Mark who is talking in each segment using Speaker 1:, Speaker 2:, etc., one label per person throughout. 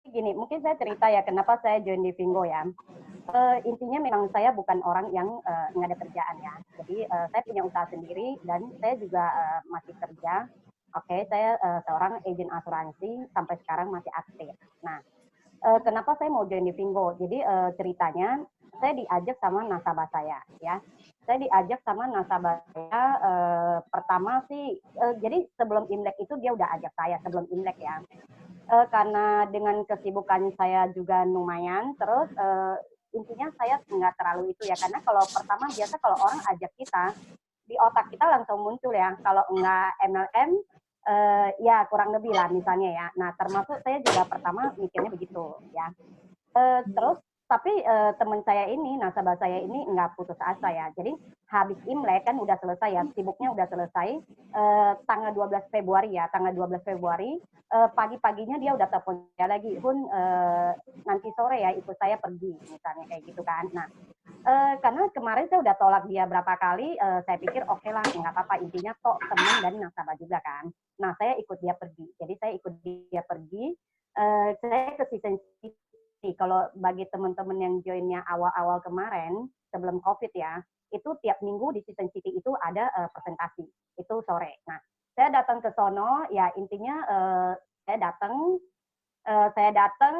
Speaker 1: gini, mungkin saya cerita ya kenapa saya join di Vingo ya. Intinya memang saya bukan orang yang nggak ada kerjaan ya. Jadi saya punya usaha sendiri dan saya juga masih kerja. Oke, saya seorang agen asuransi sampai sekarang masih aktif. Nah, kenapa saya mau join di Vingo? Jadi ceritanya saya diajak sama nasabah saya ya. Saya diajak sama nasabah saya pertama sih jadi sebelum Imlek itu dia udah ajak saya sebelum Imlek ya. Karena dengan kesibukan saya juga lumayan, terus intinya saya nggak terlalu itu ya, karena kalau pertama biasa kalau orang ajak kita, di otak kita langsung muncul ya, kalau nggak MLM, ya kurang lebih lah misalnya ya. Nah termasuk saya juga pertama mikirnya begitu ya. Terus tapi teman saya ini, nasabah saya ini nggak putus asa ya. Jadi habis Imlek kan udah selesai ya, sibuknya udah selesai. Tanggal 12 Februari ya, tanggal 12 Februari pagi-paginya dia udah telepon saya lagi, Hun nanti sore ya ikut saya pergi misalnya kayak gitu kan. Nah karena kemarin saya udah tolak dia berapa kali, saya pikir oke okay lah nggak apa-apa intinya toh teman dan nasabah juga kan. Nah saya ikut dia pergi, jadi saya ikut dia pergi. Saya ke season kalau bagi teman-teman yang joinnya awal-awal kemarin sebelum COVID ya, itu tiap minggu di Season City itu ada presentasi itu sore. Nah, saya datang ke sono ya intinya saya datang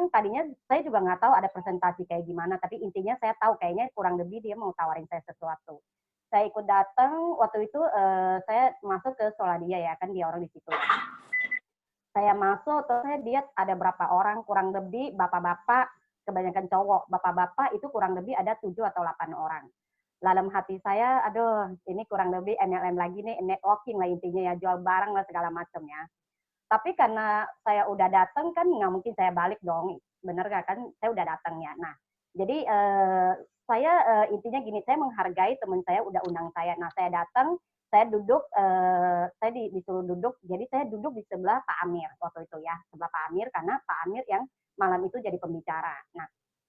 Speaker 1: tadinya saya juga nggak tahu ada presentasi kayak gimana, tapi intinya saya tahu kayaknya kurang lebih dia mau tawarin saya sesuatu. Saya ikut datang waktu itu saya masuk ke Soladia ya kan dia orang di situ. Saya masuk terus saya lihat ada berapa orang kurang lebih bapak-bapak kebanyakan cowok bapak-bapak itu kurang lebih ada 7 atau 8 orang. Dalam hati saya aduh ini kurang lebih MLM lagi nih networking lah intinya ya jual barang lah segala macam ya. Tapi karena saya udah datang kan nggak mungkin saya balik dong bener gak kan saya udah datang ya. Nah jadi saya intinya gini saya menghargai teman saya udah undang saya. Nah saya datang saya duduk, saya disuruh duduk, jadi saya duduk di sebelah Pak Amir waktu itu ya, sebelah Pak Amir karena Pak Amir yang malam itu jadi pembicara. Nah,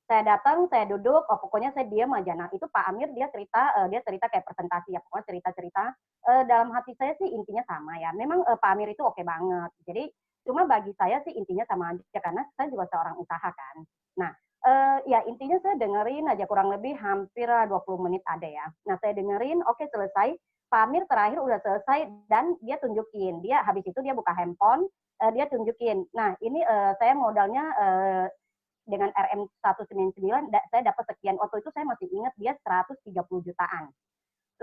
Speaker 1: saya datang, saya duduk, oh pokoknya saya diam aja. Nah, itu Pak Amir dia cerita kayak presentasi ya, pokoknya cerita-cerita. Dalam hati saya sih intinya sama ya. Memang Pak Amir itu oke banget. Jadi cuma bagi saya sih intinya sama aja karena saya juga seorang usaha kan. Nah, ya intinya saya dengerin aja kurang lebih hampir 20 menit ada ya. Nah, saya dengerin, oke selesai. Pak Amir terakhir udah selesai dan dia tunjukin. Dia habis itu dia buka handphone, dia tunjukin. Nah, ini saya modalnya dengan RM 199 saya dapat sekian. Waktu itu saya masih ingat dia 130 jutaan.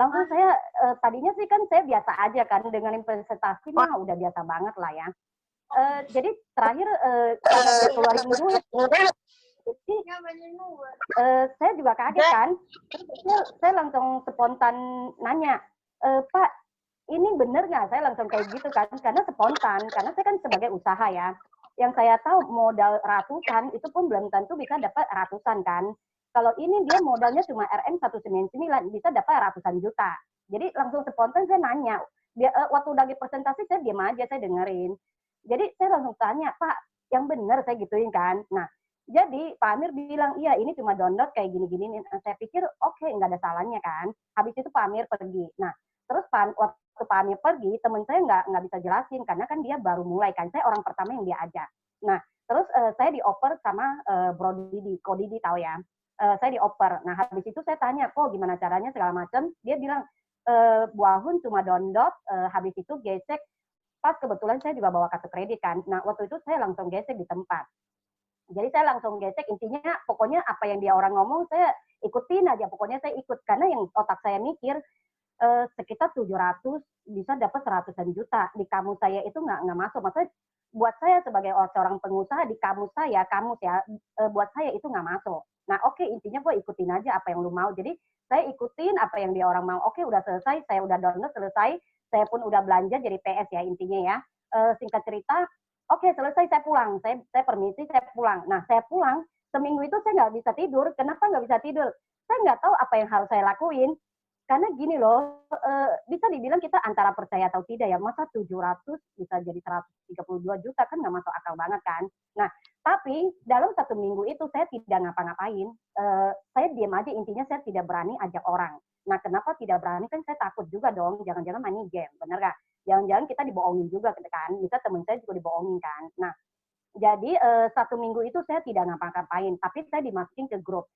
Speaker 1: Langsung saya tadinya sih kan saya biasa aja kan dengan investasi mah udah biasa banget lah ya. Jadi terakhir karena dia keluarin duit jadi saya juga kaget kan. Saya langsung spontan nanya, Pak, ini bener nggak? Saya langsung kayak gitu kan, karena spontan, karena saya kan sebagai usaha ya. Yang saya tahu modal ratusan, itu pun belum tentu bisa dapat ratusan kan. Kalau ini dia modalnya cuma RM 199, bisa dapat ratusan juta. Jadi langsung spontan saya nanya, waktu lagi presentasi saya diam aja, saya dengerin. Jadi saya langsung tanya, Pak, yang bener saya gituin kan. Nah, jadi Pak Amir bilang, iya ini cuma download kayak gini-gini. Saya pikir oke, nggak ada salahnya kan. Habis itu Pak Amir pergi. Nah, terus waktu Pak Amir pergi, teman saya nggak bisa jelasin karena kan dia baru mulai kan. Saya orang pertama yang dia ajak. Nah, terus saya dioper sama Bro Didi, Ko Didi tahu ya. Saya dioper. Nah, habis itu saya tanya, kok gimana caranya segala macam. Dia bilang, Bu Ahun cuma download, habis itu gesek. Pas kebetulan saya juga bawa kartu kredit kan. Nah, waktu itu saya langsung gesek di tempat. Jadi saya langsung gesek intinya pokoknya apa yang dia orang ngomong saya ikutin aja pokoknya saya ikut karena yang otak saya mikir sekitar 700 bisa dapat seratusan juta di kamus saya itu nggak masuk maksudnya buat saya sebagai seorang pengusaha di kamus ya buat saya itu nggak masuk. Nah oke intinya gue ikutin aja apa yang lu mau jadi saya ikutin apa yang dia orang mau. Oke udah selesai saya udah download selesai saya pun udah belanja jadi PS ya intinya ya. Singkat cerita oke selesai saya pulang saya permisi saya pulang. Nah saya pulang seminggu itu saya nggak bisa tidur. Kenapa nggak bisa tidur? Saya nggak tahu apa yang harus saya lakuin karena gini loh, bisa dibilang kita antara percaya atau tidak ya, masa 700 bisa jadi 132 juta kan nggak masuk akal banget kan. Nah, tapi dalam 1 minggu itu saya tidak ngapa-ngapain, saya diam aja intinya saya tidak berani ajak orang. Nah, kenapa tidak berani kan saya takut juga dong, jangan-jangan main game, bener gak? Jangan-jangan kita dibohongin juga kan, bisa teman saya juga dibohongin kan. Nah, Jadi 1 minggu itu saya tidak ngapa-ngapain, tapi saya dimasukin ke grup.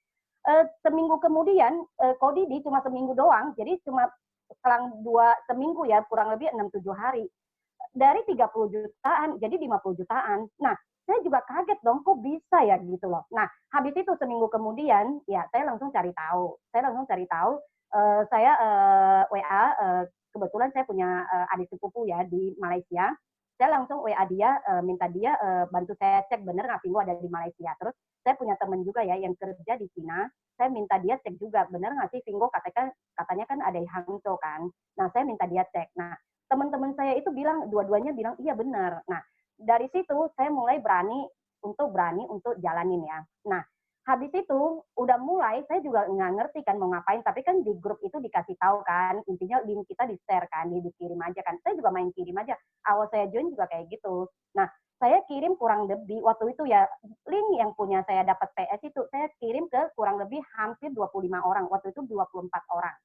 Speaker 1: Seminggu kemudian, kok Didi cuma seminggu doang, jadi cuma selang 2 seminggu ya, kurang lebih 6-7 hari. Dari 30 jutaan jadi 50 jutaan. Nah, saya juga kaget dong, kok bisa ya gitu loh. Nah, habis itu seminggu kemudian, ya saya langsung cari tahu. Saya langsung cari tahu, saya WA, kebetulan saya punya adik sepupu ya di Malaysia. Saya langsung WA dia, minta dia bantu saya cek bener nggak Vinggo ada di Malaysia. Terus saya punya teman juga ya yang kerja di Cina. Saya minta dia cek juga bener nggak sih Vinggo katanya kan ada di Hangzhou kan. Nah, saya minta dia cek. Nah, teman-teman saya itu bilang, dua-duanya bilang iya benar. Nah, dari situ saya mulai berani untuk jalanin ya. Nah, habis itu udah mulai saya juga nggak ngerti kan mau ngapain, tapi kan di grup itu dikasih tahu kan, intinya link kita di share kan, dikirim aja kan. Saya juga main kirim aja. Awal saya join juga kayak gitu. Nah, saya kirim kurang lebih waktu itu ya link yang punya saya dapat PS itu saya kirim ke kurang lebih hampir 25 orang. Waktu itu 24 orang.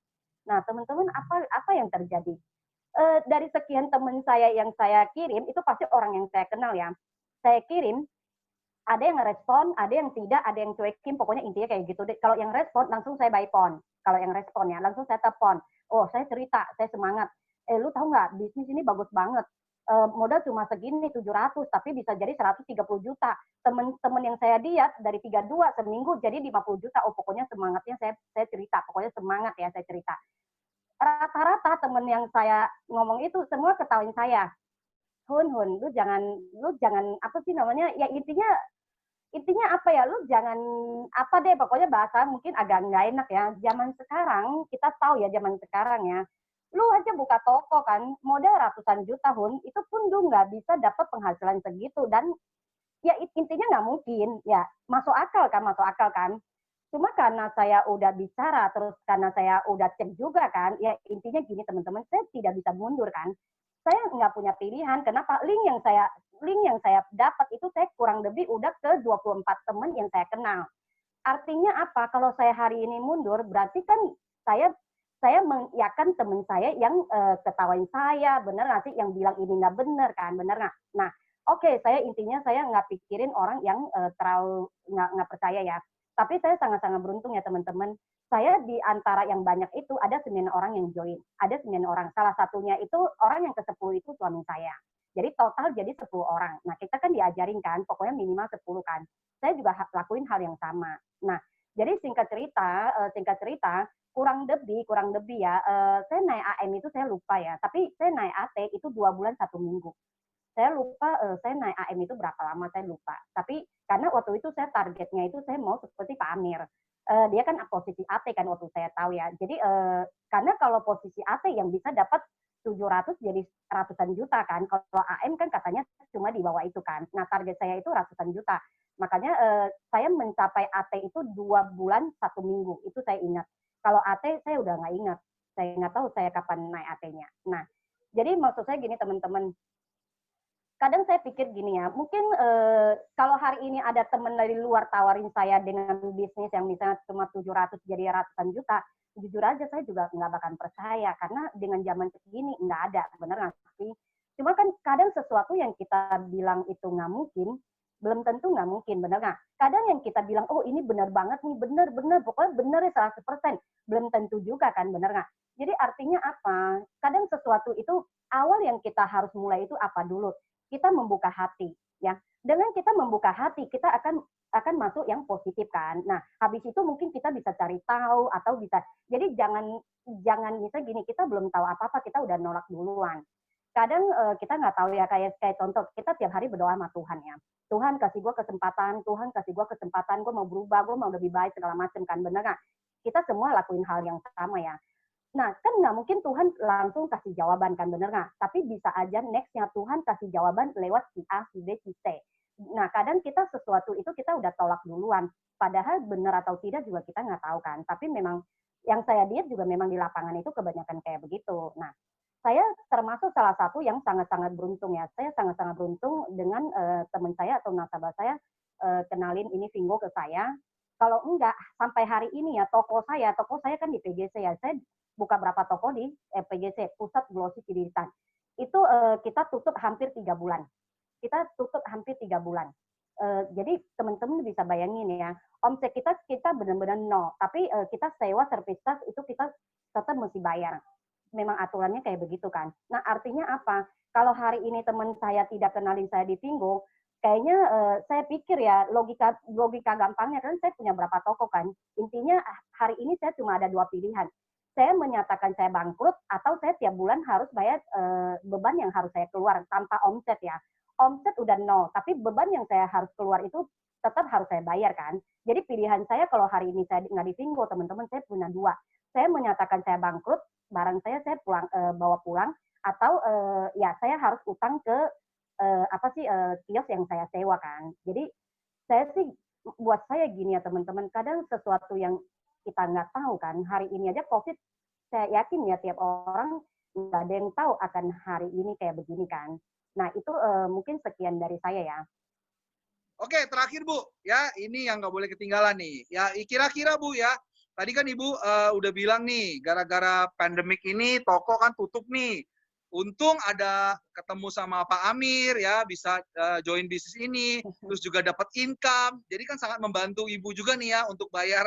Speaker 1: Nah, teman-teman apa yang terjadi? Dari sekian teman saya yang saya kirim itu pasti orang yang saya kenal ya. Saya kirim, ada yang ngerespon, ada yang tidak, ada yang cuekin, pokoknya intinya kayak gitu. Kalau yang respon langsung saya by phone. Kalau yang respon ya langsung saya telepon. Oh, saya cerita, saya semangat. Lu tahu nggak bisnis ini bagus banget. Modal cuma segini 700 tapi bisa jadi 130 juta. Teman-teman yang saya diet dari 32 seminggu jadi 50 juta. Oh, pokoknya semangatnya saya cerita, pokoknya semangat ya saya cerita. Rata-rata temen yang saya ngomong itu semua ketawain saya. Hun, lu jangan apa sih namanya? Ya intinya apa ya? Lu jangan apa deh, pokoknya bahasa mungkin agak nggak enak ya. Zaman sekarang kita tahu ya zaman sekarang ya. Lu aja buka toko kan, modal ratusan juta Hun, itu pun lu nggak bisa dapat penghasilan segitu dan ya intinya nggak mungkin ya masuk akal kan. Cuma karena saya udah bicara, terus karena saya udah cek juga kan, ya intinya gini teman-teman, saya tidak bisa mundur kan. Saya nggak punya pilihan, kenapa? Link yang saya dapat itu saya kurang lebih udah ke 24 teman yang saya kenal. Artinya apa? Kalau saya hari ini mundur, berarti kan saya saya mengiyakan teman saya yang ketawain saya, bener nggak sih? Yang bilang ini nggak bener kan, bener nggak? Nah, oke, saya intinya saya nggak pikirin orang yang terlalu nggak percaya ya. Tapi saya sangat-sangat beruntung ya teman-teman. Saya di antara yang banyak itu ada 9 orang yang join. Ada 9 orang. Salah satunya itu orang yang ke-10 itu suami saya. Jadi total jadi 10 orang. Nah, kita kan diajarin kan, pokoknya minimal 10 kan. Saya juga lakuin hal yang sama. Nah, jadi singkat cerita, kurang lebih ya, saya naik AM itu saya lupa ya, tapi saya naik AT itu 2 bulan 1 minggu. Saya lupa saya naik AM itu berapa lama saya lupa. Tapi karena waktu itu saya targetnya itu saya mau seperti Pak Amir. Dia kan posisi AT kan waktu saya tahu ya. Jadi karena kalau posisi AT yang bisa dapat 700 jadi ratusan juta kan. Kalau AM kan katanya cuma di bawah itu kan. Nah target saya itu ratusan juta. Makanya saya mencapai AT itu 2 bulan 1 minggu. Itu saya ingat. Kalau AT saya udah nggak ingat. Saya nggak tahu saya kapan naik AT-nya. Nah, jadi maksud saya gini teman-teman, kadang saya pikir gini ya, mungkin kalau hari ini ada teman dari luar tawarin saya dengan bisnis yang misalnya cuma 700 jadi ratusan juta, jujur aja saya juga nggak bakal percaya, karena dengan zaman segini nggak ada, bener nggak sih? Cuma kan kadang sesuatu yang kita bilang itu nggak mungkin, belum tentu nggak mungkin, bener nggak? Kadang yang kita bilang, oh ini bener banget nih, bener, pokoknya bener ya 100%, belum tentu juga kan, bener nggak? Jadi artinya apa? Kadang sesuatu itu awal yang kita harus mulai itu apa dulu? Kita membuka hati ya. Dengan kita membuka hati kita akan masuk yang positif kan. Nah, habis itu mungkin kita bisa cari tahu atau bisa, jadi jangan jangan bisa gini, kita belum tahu apa-apa kita udah nolak duluan. Kadang kita nggak tahu ya, kayak contoh kita tiap hari berdoa sama Tuhan ya. Tuhan kasih gue kesempatan, Tuhan kasih gue kesempatan, gue mau berubah, gue mau lebih baik segala macam kan, bener nggak? Kita semua lakuin hal yang sama ya. Nah, kan nggak mungkin Tuhan langsung kasih jawaban kan, bener nggak? Tapi bisa aja next-nya Tuhan kasih jawaban lewat si A, si B, si C. Nah, kadang kita sesuatu itu kita udah tolak duluan. Padahal benar atau tidak juga kita nggak tahu kan. Tapi memang yang saya lihat juga memang di lapangan itu kebanyakan kayak begitu. Nah, saya termasuk salah satu yang sangat-sangat beruntung ya. Saya sangat-sangat beruntung dengan teman saya atau nasabah saya kenalin ini Vinggo ke saya. Kalau enggak, sampai hari ini ya toko saya kan di PGC ya. Saya buka berapa toko di PGC, Pusat Glossy Cilitan. Itu kita tutup hampir 3 bulan. Kita tutup hampir 3 bulan. Jadi teman-teman bisa bayangin ya, omset kita benar-benar nol, tapi kita sewa service charge itu kita tetap mesti bayar. Memang aturannya kayak begitu kan. Nah artinya apa? Kalau hari ini teman saya tidak kenalin saya di Vinggo, kayaknya saya pikir ya logika logika gampangnya kan saya punya berapa toko kan. Intinya hari ini saya cuma ada dua pilihan. Saya menyatakan saya bangkrut atau saya tiap bulan harus bayar beban yang harus saya keluar tanpa omset ya. Omset udah nol, tapi beban yang saya harus keluar itu tetap harus saya bayar kan. Jadi pilihan saya kalau hari ini saya nggak di Vinggo, teman-teman saya punya dua. Saya menyatakan saya bangkrut, barang saya pulang bawa pulang, atau ya saya harus utang ke kios yang saya sewa kan. Jadi saya sih buat saya gini ya teman-teman, kadang sesuatu yang kita nggak tahu kan, hari ini aja COVID, saya yakin ya tiap orang nggak ada yang tahu akan hari ini kayak begini kan. Nah itu mungkin sekian dari saya ya.
Speaker 2: Oke, terakhir Bu, ya ini yang nggak boleh ketinggalan nih. Ya kira-kira Bu ya, tadi kan Ibu udah bilang nih, gara-gara pandemik ini toko kan tutup nih. Untung ada ketemu sama Pak Amir ya, bisa join bisnis ini, terus juga dapat income. Jadi kan sangat membantu Ibu juga nih ya untuk bayar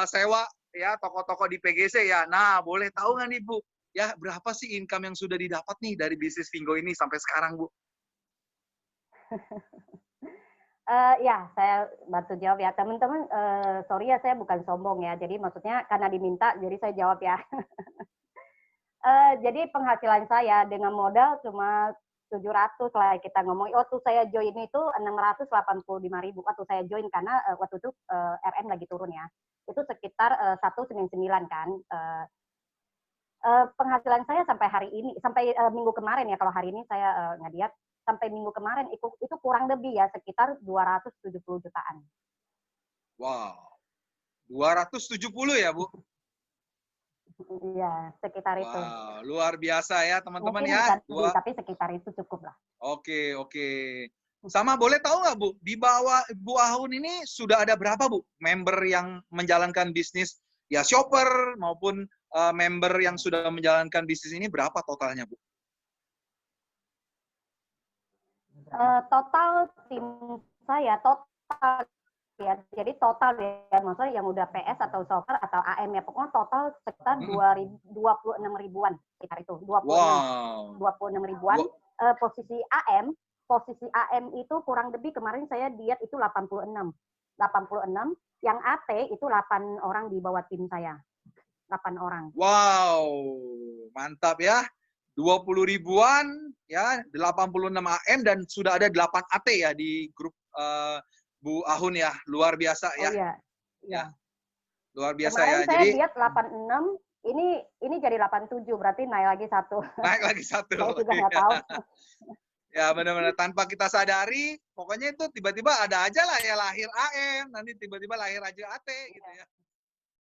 Speaker 2: sewa ya toko-toko di PGC ya. Nah, boleh tahu nggak nih Bu, ya berapa sih income yang sudah didapat nih dari bisnis Vinggo ini sampai sekarang Bu?
Speaker 1: Ya, saya bantu jawab ya. Teman-teman, sorry ya saya bukan sombong ya. Jadi maksudnya karena diminta, jadi saya jawab ya. Jadi penghasilan saya dengan modal cuma 700 lah kita ngomong. Waktu saya join itu 685.000 waktu saya join karena waktu itu RM lagi turun ya. Itu sekitar 199 kan. Penghasilan saya sampai hari ini, sampai minggu kemarin ya, kalau hari ini saya nggak lihat, sampai minggu kemarin itu kurang lebih ya sekitar 270 jutaan.
Speaker 2: Wow, 270 ya Bu?
Speaker 1: Iya, sekitar itu.
Speaker 2: Wow, luar biasa ya teman-teman
Speaker 1: Mungkin
Speaker 2: ya.
Speaker 1: bukan lebih, tapi sekitar itu cukup lah.
Speaker 2: Oke, oke. Sama boleh tahu nggak Bu, di bawah Bu Ahun ini sudah ada berapa Bu member yang menjalankan bisnis ya shopper maupun member yang sudah menjalankan bisnis ini berapa totalnya Bu?
Speaker 1: Total tim saya total ya, jadi total ya, maksudnya yang udah PS atau shopper atau AM ya, pokoknya total sekitar 26 ribuan sekitar itu, 26 ribuan. Posisi AM itu kurang lebih kemarin saya lihat itu 86, yang AT itu 8 orang di bawah tim saya, 8 orang.
Speaker 2: Wow, mantap ya. 20 ribuan ya, 86 AM dan sudah ada 8 AT ya di grup Bu Ahun ya, luar biasa ya.
Speaker 1: Oh iya.
Speaker 2: Ya. Luar biasa
Speaker 1: kemarin
Speaker 2: ya.
Speaker 1: Saya
Speaker 2: jadi
Speaker 1: lihat 86, ini jadi 87, berarti naik lagi satu.
Speaker 2: Naik lagi satu.
Speaker 1: Saya juga nggak tahu.
Speaker 2: Ya benar-benar tanpa kita sadari, pokoknya itu tiba-tiba ada aja lah ya lahir AM, nanti tiba-tiba lahir aja AT gitu ya.